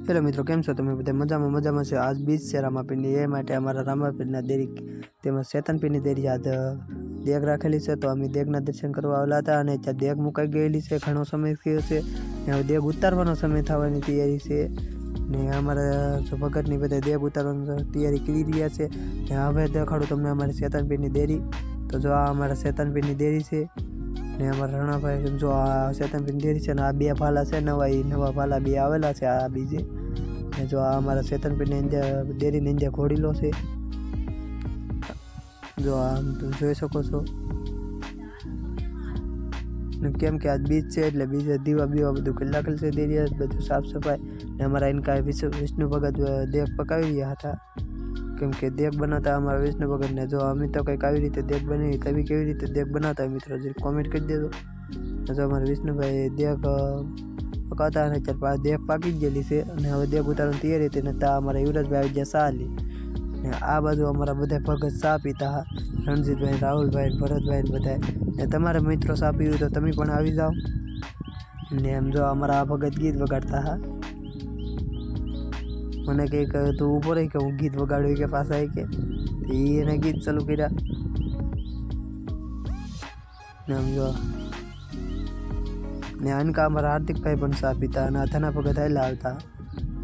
Hello મિત્રો, કેમ છો તમે બધા? મજામાં છે। આજ બીજ છે રામાપીરની, એ માટે અમારા રામાપીરના દેરી તેમજ શેતનપીરની દેરી આજ દેગ રાખેલી છે। તો અમે દેગના દર્શન કરવા આવેલા હતા અને ત્યાં દેગ મુકાઈ ગયેલી છે, ઘણો સમય થયો છે ને હવે દેગ ઉતારવાનો સમય થવાની તૈયારી છે ને અમારા ભગતની બધા દેગ ઉતારવાની તૈયારી કરી રહ્યા છે ને હવે દેખાડું તમને અમારી શેતનપીરની દેરી। તો જો આ અમારા શેતનપીરની દેરી છે ને અમારા રણાભાઈ જો આ શેતનપીરની દેરી છે ને આ બે ભાલા છે, નવા ભાલા બે આવેલા છે આ બીજે ને જો આ અમારા શેતનપીરની અંદર દેરીની અંદર ઘોડીલો છે, જો આમ તમે જોઈ શકો છો ને કેમ કે આજ બીજ છે એટલે બીજે દીવા બીવા બધું કલાકલ છે દેરી બધું સાફ સફાઈ ને અમારા ઇનકા વિષ્ણુ ભગત દેગ પકાવી રહ્યા હતા કેમ કે દેગ બનાવતા અમારા વિષ્ણુ ભગતને જો અમે તો કંઈક આવી રીતે દેગ બનાવી તમે કેવી રીતે દેગ બનાવતા મિત્રો જરી કોમેન્ટ કરી દેજો। જો અમારા વિષ્ણુભાઈ દેગ પકાવતા અને ત્યાર દેગ પાકી જ ગયેલી છે અને હવે દેગ ઉતારવાની તૈયારી હતી ને ત્યાં અમારા યુવરાજભાઈ આવી ગયા ચા લી ને આ બાજુ અમારા બધા ભગત ચા પીતા રણજીતભાઈ, રાહુલભાઈ, ભરતભાઈ બધા ને તમારા મિત્રો ચા પીવું તો તમે પણ આવી જાઓ ને એમ જો અમારા આ ભગત ગીત વગાડતા હા મને કંઈક તું ઊભો રહી કે હું ગીત વગાડ્યું કે પાછા કે એને ગીત ચાલુ કર્યા ને આમ જો ને આનકા અમારા હાર્દિકભાઈ પણ ચા પીતા અને ધના ભગત હાઈલા આવતા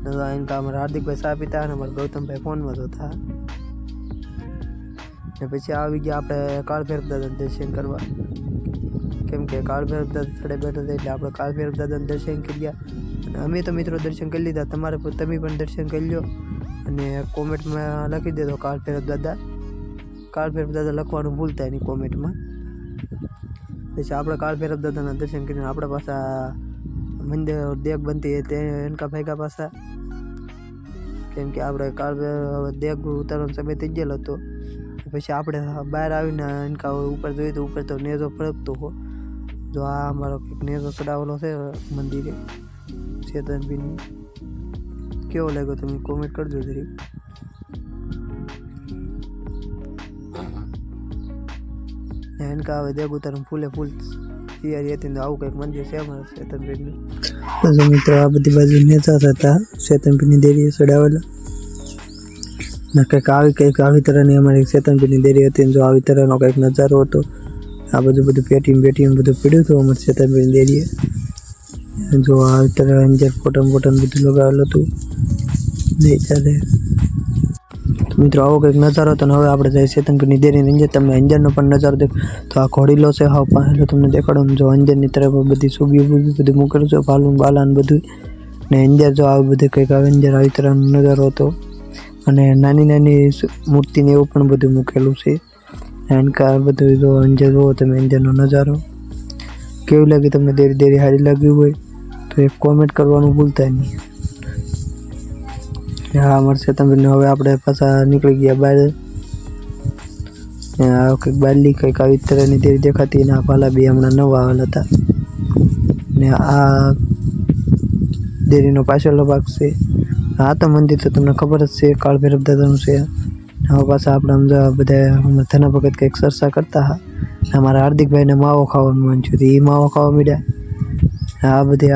ને આનકા અમારા હાર્દિકભાઈ ચા પીતા અને અમારા ગૌતમભાઈ ફોનમાં જોતા ને પછી આવી ગયા આપણે કાળભૈરવ દાદાના દર્શન કરવા કેમ કે કાળભૈરવ દાદા થડે બેઠા હતા એટલે આપણે કાળભૈરવ દાદાના દર્શન કર્યા અને અમે તો મિત્રો દર્શન કરી લીધા, તમે પણ દર્શન કરી લો અને કોમેન્ટમાં લખી દેજો કાળભૈરવ દાદા લખવાનું ભૂલતા એની કોમેન્ટમાં। પછી આપણે કાળભૈરવ દાદાના દર્શન કરીને આપણે પાછા મંદિર દેગ બનતી તે એનકા ભાગ્યા પાછા કેમ કે આપણે કાળભૈરવ દેગ ઉતારવાનો સમય થઈ ગયેલો હતો। પછી આપણે બહાર આવીને એનકા ઉપર જોઈએ તો ઉપર તો નેજો ફરકતો હો, જો આ અમારો કંઈક નેજો ચડાવેલો છે મંદિરે શેતનપીરની, કેવો લાગ્યો તમે કોમેન્ટ કરજો જરી। એનકા હવે દેગ ઉતારવાનું ફૂલે ફૂલ તૈયારી હતી ને આવું કંઈક મંદિર છે અમારા શેતનપીરનું। તો મિત્રો આ બધી બાજુ નેતા હતા શેતનપીરની દેરીએ ચડાવેલા ને કંઈક આવી તરહની અમારી શેતનપીરની દેરી હતી ને જો આવી તરહનો કંઈક નજારો હતો। આ બધું બેટીમ બધું પીડ્યું હતું અમારી શેતનપીરની દેરીએ, જો આવી તરહ અંદર ફોટન બધું લગાવેલું હતું નહીં ચાલે મિત્રો આવો કંઈક નજારો હતો ને હવે આપણે જઈએ શેતનપીરની દેરીની અંદર તમને અંદરનો પણ નજારો દેખ તો આ ઘોડીલો છે હાવ પાહેલો તમને દેખાડો જો અંદરની તરફ બધી સુબી બધું મૂકેલું છે ભાલું બાલાન બધું ને અંદર જો આવું બધું કંઈક આવે અંદર આવી તરહનો નજારો હતો અને નાની મૂર્તિને એવું પણ બધું મૂકેલું છે એનકા બધું જો અંદર જુઓ તમે અંદરનો નજારો કેવું લાગે તમને દેરી સારી લાગ્યું હોય તો એક કોમેન્ટ કરવાનું ભૂલતા નહીં। હા અમારે શેતનપીરને હવે આપણે પાછા નીકળી ગયા બહાર કંઈક બારલી કંઈક આવી તરહની દેરી દેખાતી ને આ ભાલા બી હમણાં નવા આવેલા હતા ને આ દેરીનો પાછળનો ભાગ છે। આ તો મંદિર તો તમને ખબર જ છે કાળભૈરવ દાદાનું છે। હવે પાછા આપણે બધા ધના ભગત કંઈક ચર્ચા કરતા હા અમારા હાર્દિકભાઈને માવો ખાવાનું મન થયું એ માવો ખાવા માંડ્યા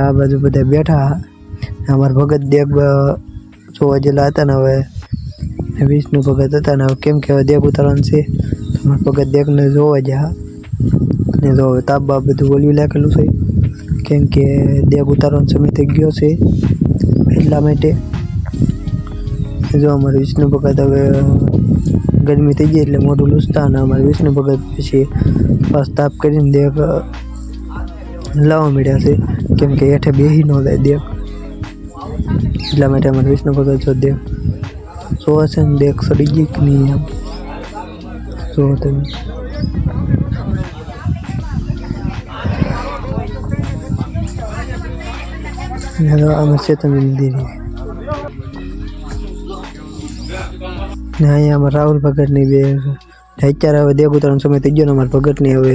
આ બાજુ બધા બેઠા હા અમારા ભગત દેગ જોવા જેલા હતા ને હવે વિષ્ણુ ભગત હતા ને હવે કેમ કે હવે દેગ ઉતારવાનું છે અમારા ભગત દેગને જોવા ગયા ને જો હવે તાબા બધું બોલવી લાગેલું છે કેમ કે દેગ ઉતારવાનો સમય થઈ ગયો છે એટલા માટે જો અમારે વિષ્ણુ ભગત હવે ગરમી થઈ ગઈ એટલે મોઢું લૂછતા અને અમારે વિષ્ણુ ભગત પછી પાસ તાપ કરીને દેગ લાવવા મળ્યા છે કેમ કે હેઠે બેસી ન જાય દેગ એટલા માટે અમારે વિષ્ણુ ભગત જો દેગ જોવા છે ને દેગ સડી ગઈ કે નહીં એમ જો તમે અમે શેતનપીરની દેરી ને અહીંયા અમારા રાહુલ ભગતની બે અત્યારે હવે દેગ ઉતારવાનો સમય થઈ ગયો ને અમારા ભગતની હવે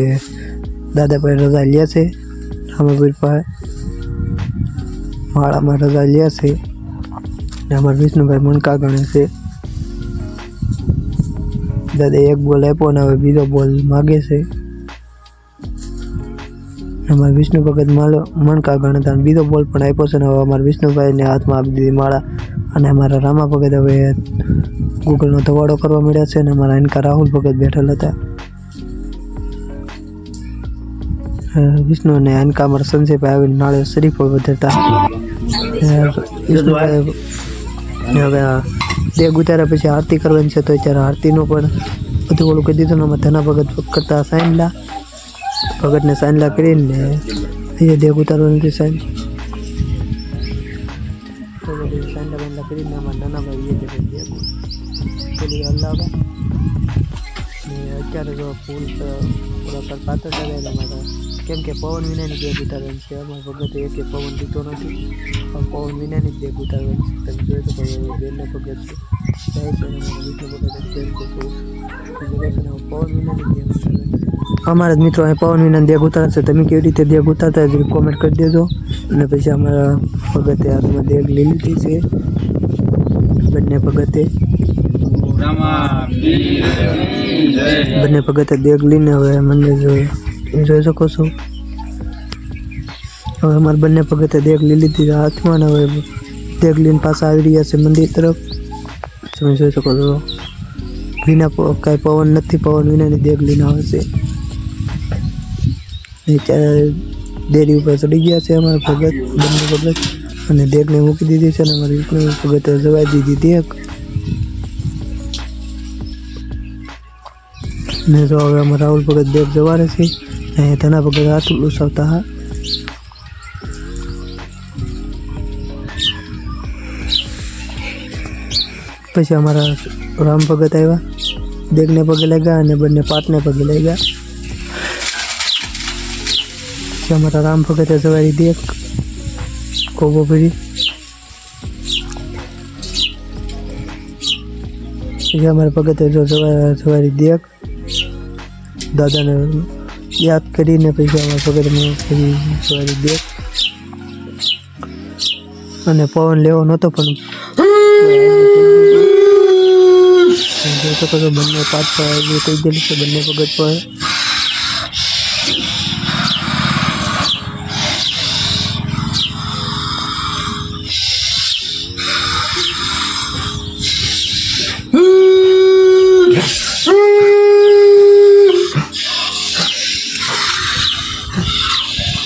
દાદા પાસે રજા લે છે રામાપીર પાસે વાળામાં રજા લે છે ને અમારા વિષ્ણુભાઈ મણકા ગણે છે દાદા એક બોલ આપ્યો ને હવે બીજો બોલ માગે છે અમારા વિષ્ણુ ભગત મણકા ગણતા બીજો બોલ પણ આપ્યો છે ને હવે અમારા વિષ્ણુભાઈને હાથમાં આપી દીધી માળા. અને અમારા રામા ભગત હવે ગૂગલનો ધવાડો કરવા મળ્યા છે અને અમારા એનકા રાહુલ ભગત બેઠેલ હતા. વિષ્ણુ અને એનકા અમારા સંજયભાઈ આવીને નાળે શરીફો વધારતા. વિષ્ણુભાઈ હવે દેગ ઉતાર્યા પછી આરતી કરવાની છે તો અત્યારે આરતીનું પણ બધું ઓલું કહી દીધું ને અમે ધના ભગત કરતા સાઈનલા ભગતને સાઈનલા કરીને અહીંયા દેગ ઉતારવાની હતી સાઈનલા બાઈનલા કરીને અમારા નાના ભાઈ એ દેગ પેલી હલાવે ને અત્યારે જો ફૂલ થોડા પાત્ર ચડાવેલા મારા કેમ કે પવન વિનાની દેગ ઉતારવાની છે. અમારા ભગતે એક પવન દીધો નથી પણ પવન વિનાની દેગ ઉતારવાની છે. તમે જોઈ શકો બેનના ભગત છે પવન વિનાની દેગ ઉતારવાની. અમારા જ મિત્રો અહીં પવન વિના દેગ ઉતારશે. તમે કેવી રીતે દેગ ઉતારતા જ કોમેન્ટ કરી દેજો. અને પછી અમારા ભગતે હાથમાં દેગ લઈ લીધી છે બંને ભગતે દેગ લઈને હવે મંદિર જોઈ શકો છો. હવે અમારા બંને ભગતે દેગ લઈ લીધી હાથમાં ને હવે દેગ લઈને પાછા આવી રહ્યા છે મંદિર તરફ. તમે જોઈ શકો છો વિના કાંઈ પવન નથી, પવન વિનાની દેગ લઈને આવે છે. અત્યારે દેરી ઉપર ચડી ગયા છે અમારા ભગત બંને ભગત અને દેગને મૂકી દીધી છે અને અમારી વિષ્ણુ ભગતે જવાઈ દીધી દેગ. ને જો હવે અમારા રાહુલ ભગત દેગ જવારે છે અને ધના ભગત હાથ ઉછાવતા હા. પછી અમારા રામ ભગત આવ્યા, દેગને પગે લાગ્યા અને બંને પાટને પગે લાગ્યા. પછી અમારા રામ ભગતે જવારી દેગ કોબો ભરી. પછી અમારા ભગતે જો જવારી દેગ દાદાને યાદ કરીને પછી અમારા ભગતને ફરી જવારી દેગ. અને પવન લેવો નહોતો પણ બંને પાછળ કહી દેલું છે બંને ભગત પર.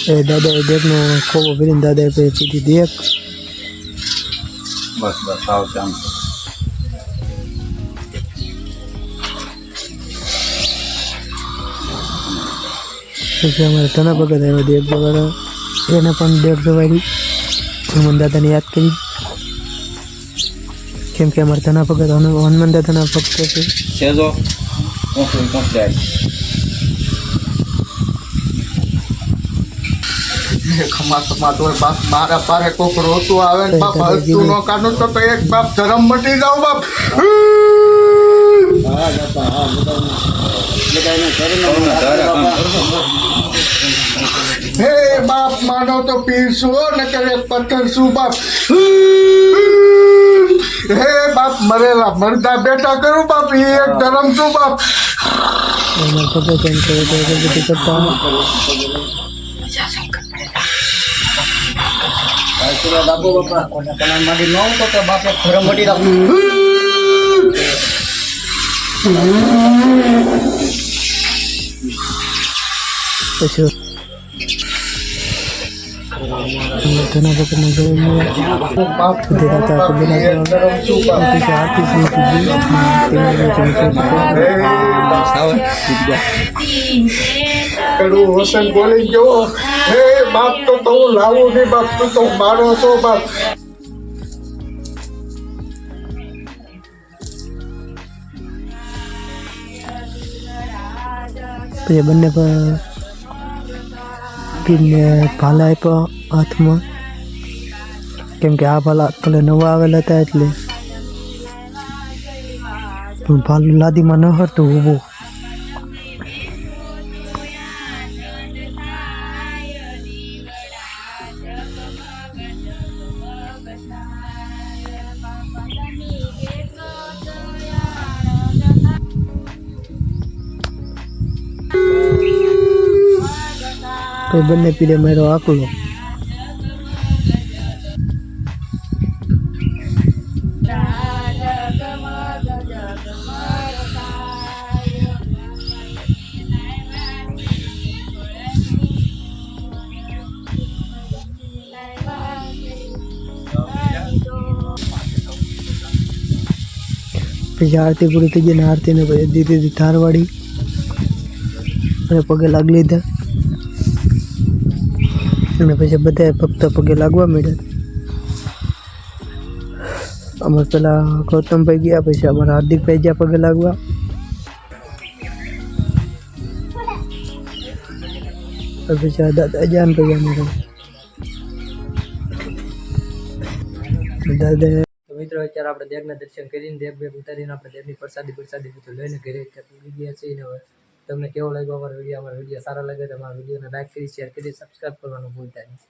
એ દાદાએ દેગનો ખોબો ભરીને દાદાએ પીધી દેગ. બસ આવ ચામ પછી અમારે ધના ભગત આવ્યા દેગ જવાડા એને પણ દેગ જવાડી હનુમાન દાદાને યાદ કરી કેમ કે અમારા ધના ભગત હનુમાન દાદાના ભક્ત છે. મારા પારે કોક રોતું આવે ને બાપ હસતું ન કાઢું તો એક બાપ ધરમ મટી જાવ બાપ. હે બાપ માનો તો પીરશું ને કરે પથ્થર શું બાપ. હે બાપ મરેલા મરદા બેઠા કરું બાપ એ એક ધરમ શું બાપ. બાપુ બાપા કોના મારી ન તો બાપે ધરમ મટી રાખું. પછી ધના ભગતને હોસન બોલી ગયો હે બાપ તો હું લાવું નહીં બાપ તું તો મારો છો બાપ. પછી બંને પીરને ભાલા આપ્યા હાથમાં કેમ કે આ ભાલા કાલે નવા આવેલા હતા એટલે ભાલું લાદીમાં ન હરતું ઊભું. એ બંને પીરે મારો આકલો. પછી આરતી પૂરી થઈ ગઈ ને આરતીને પછી દીધી ધારવાડી અને પગે લાગી લીધા અને પછી બધા ભક્તો પગે લાગવા માંડ્યા. અમારે પેલા ગૌતમભાઈ ગયા, પછી અમારા હાર્દિકભાઈ ગયા પગે લાગવા. પછી આ દાદા જાન ભાઈ અમારા દાદા. તો મિત્રો અત્યારે આપણે દેવના દર્શન કરીને દેવ ઉતારીને આપણે દેવની પ્રસાદી બધું લઈને ઘરે ગયા છીએ. હવે તમને કેવો લાગ્યો અમારો વિડીયો સારો લાગે તો અમારા વિડીયોને લાઈક કરી, શેર કરી, સબસ્ક્રાઈબ કરવાનું ભૂલતા નહીં.